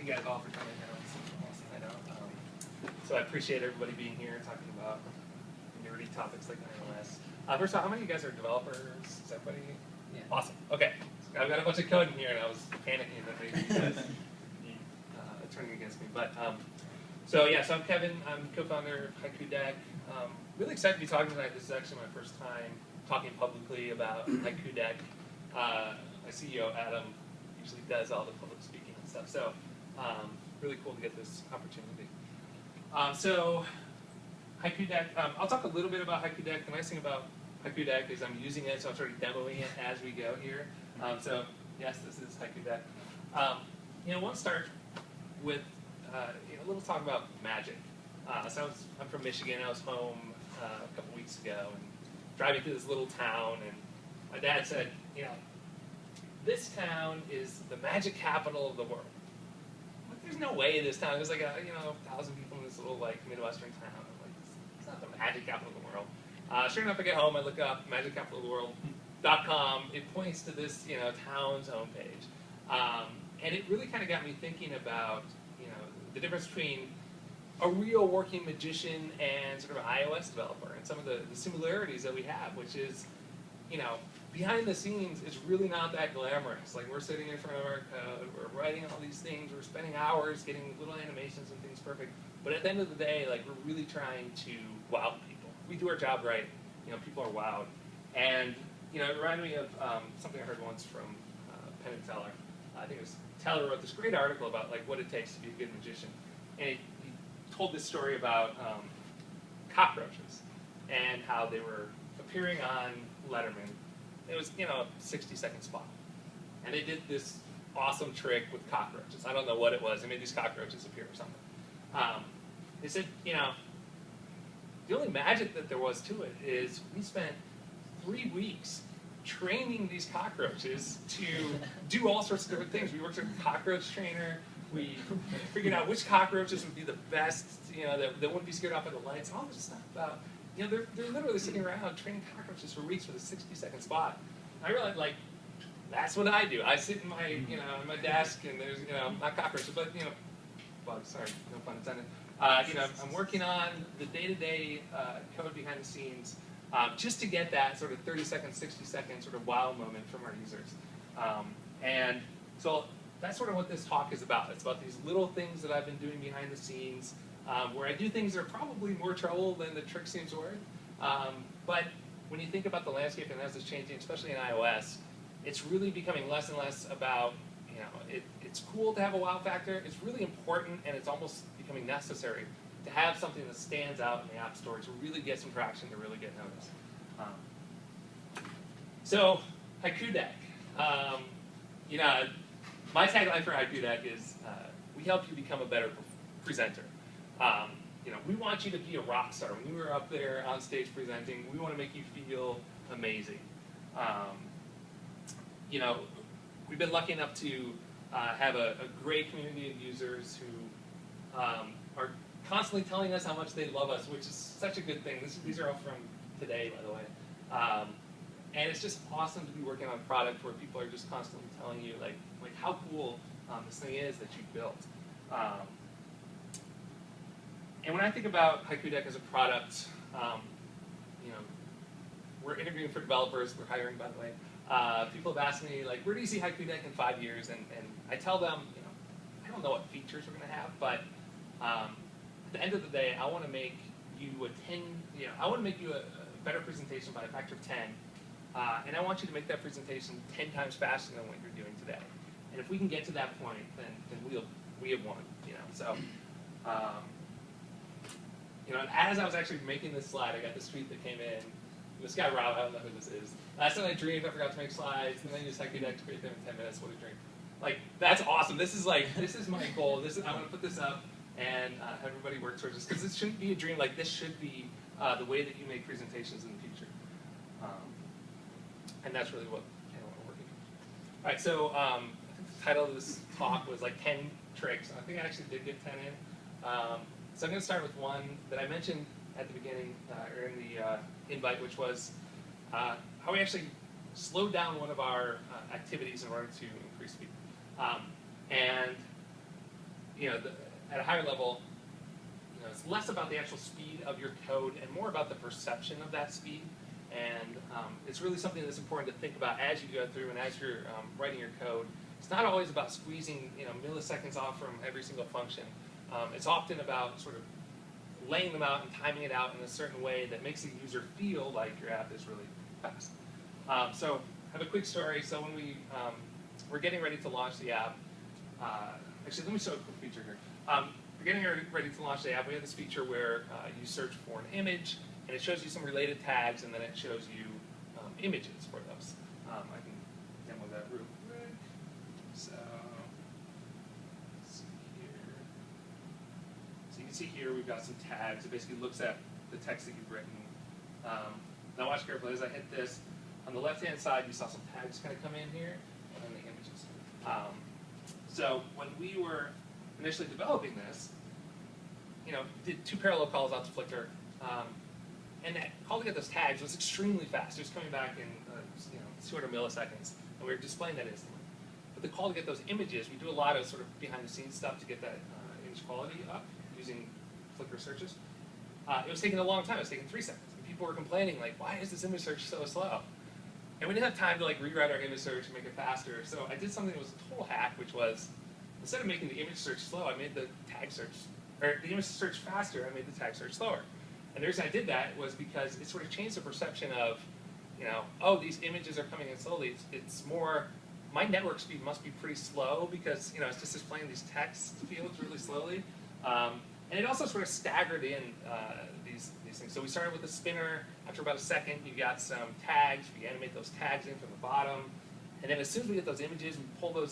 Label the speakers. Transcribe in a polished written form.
Speaker 1: you guys all for coming. I know it's awesome. I know. So I appreciate everybody being here talking about nerdy topics like iOS. First of all, how many of you guys are developers? Is everybody?
Speaker 2: Yeah.
Speaker 1: Awesome. Okay. So I've got a bunch of code in here, and I was panicking that maybe you guys turning against me. But so I'm Kevin. I'm co-founder of Haiku Deck. Really excited to be talking tonight. This is actually my first time talking publicly about Haiku Deck. My CEO Adam usually does all the public speaking and stuff. So really cool to get this opportunity. So Haiku Deck, I'll talk a little bit about Haiku Deck. The nice thing about Haiku Deck is I'm using it, so I'm sort of demoing it as we go here. So yes, this is Haiku Deck. I want to start with a little talk about magic. So I'm from Michigan. I was home a couple weeks ago and driving through this little town, and my dad said, this town is the magic capital of the world. There's no way this town. There's like 1,000 people in this little Midwestern town. I'm like, it's not the magic capital of the world. Sure enough, I get home, I look up magiccapitaloftheworld.com. It points to this town's homepage, and it really kind of got me thinking about the difference between a real working magician and sort of an iOS developer, and some of the similarities that we have, which is behind the scenes, it's really not that glamorous. Like, we're sitting in front of our code, we're writing all these things, we're spending hours getting little animations and things perfect. But at the end of the day, we're really trying to wow people. If we do our job right, people are wowed. And it reminded me of something I heard once from Penn and Teller. I think it was Teller wrote this great article about what it takes to be a good magician, and he told this story about cockroaches and how they were appearing on Letterman. It was, a 60-second spot. And they did this awesome trick with cockroaches. I don't know what it was. They made these cockroaches appear or something. They said, the only magic that there was to it is we spent 3 weeks training these cockroaches to do all sorts of different things. We worked with a cockroach trainer. We figured out which cockroaches would be the best, that wouldn't be scared off by the lights, and all this stuff about they're literally sitting around training cockroaches for weeks with a 60-second spot. I realized, that's what I do. I sit in my, in my desk, and there's, not cockroaches, but, bugs, sorry, no pun intended. I'm working on the day-to-day code behind the scenes just to get that sort of 30-second, 60-second sort of wow moment from our users. And so that's sort of what this talk is about. It's about these little things that I've been doing behind the scenes, where I do things that are probably more trouble than the trick seems worth. But when you think about the landscape and as it's changing, especially in iOS, it's really becoming less and less about, it's cool to have a wow factor. It's really important, and it's almost becoming necessary to have something that stands out in the App Store to really get some traction, to really get noticed. So, Haiku Deck. My tagline for Haiku Deck is, we help you become a better presenter. We want you to be a rock star. When we were up there on stage presenting, we want to make you feel amazing. We've been lucky enough to have a great community of users who are constantly telling us how much they love us, which is such a good thing. These are all from today, by the way. And it's just awesome to be working on a product where people are just constantly telling you how cool this thing is that you built. And when I think about Haiku Deck as a product, we're interviewing for developers. We're hiring, by the way. People have asked me, where do you see Haiku Deck in 5 years? And I tell them, I don't know what features we're going to have, but at the end of the day, I want to make you a better presentation by a factor of 10. And I want you to make that presentation 10 times faster than what you're doing today. And if we can get to that point, then we have won. So. And as I was actually making this slide, I got this tweet that came in. This guy Rob, I don't know who this is. Last night I dreamed I forgot to make slides, and then I used Haiku Deck to create them in 10 minutes. What a dream! That's awesome. This is my goal. I want to put this up and have everybody work towards this, because this shouldn't be a dream. This should be the way that you make presentations in the future. And that's really what we're working on. All right, so I think the title of this talk was 10 tricks. I think I actually did get 10 in. So I'm going to start with one that I mentioned at the beginning, or in the invite, which was how we actually slowed down one of our activities in order to increase speed. And at a higher level, it's less about the actual speed of your code and more about the perception of that speed. And it's really something that's important to think about as you go through and as you're writing your code. It's not always about squeezing milliseconds off from every single function. It's often about sort of laying them out and timing it out in a certain way that makes the user feel like your app is really fast. So I have a quick story. So when we're getting ready to launch the app, actually let me show a quick feature here. We're getting ready to launch the app. We have this feature where you search for an image, and it shows you some related tags, and then it shows you images for those. I can demo that real quick. So, let's see here. So you can see here we've got some tags. It basically looks at the text that you've written. Now watch carefully as I hit this. On the left-hand side, you saw some tags kind of come in here, and then the images. So when we were initially developing this, did 2 parallel calls out to Flickr, and that call to get those tags was extremely fast. It was coming back in 200 milliseconds, and we were displaying that instantly. But the call to get those images, we do a lot of sort of behind-the-scenes stuff to get that image quality up using Flickr searches. It was taking a long time. It was taking 3 seconds. And people were complaining, like, why is this image search so slow? And we didn't have time to rewrite our image search and make it faster. So I did something that was a total hack, which was, instead of making the image search slow, I made the tag search, or the image search faster, I made the tag search slower. And the reason I did that was because it sort of changed the perception of, oh, these images are coming in slowly. It's more, my network speed must be pretty slow because, it's just displaying these text fields really slowly. And it also sort of staggered in these things. So we started with a spinner. After about a second, you got some tags. We animate those tags in from the bottom. And then as soon as we get those images, we pull those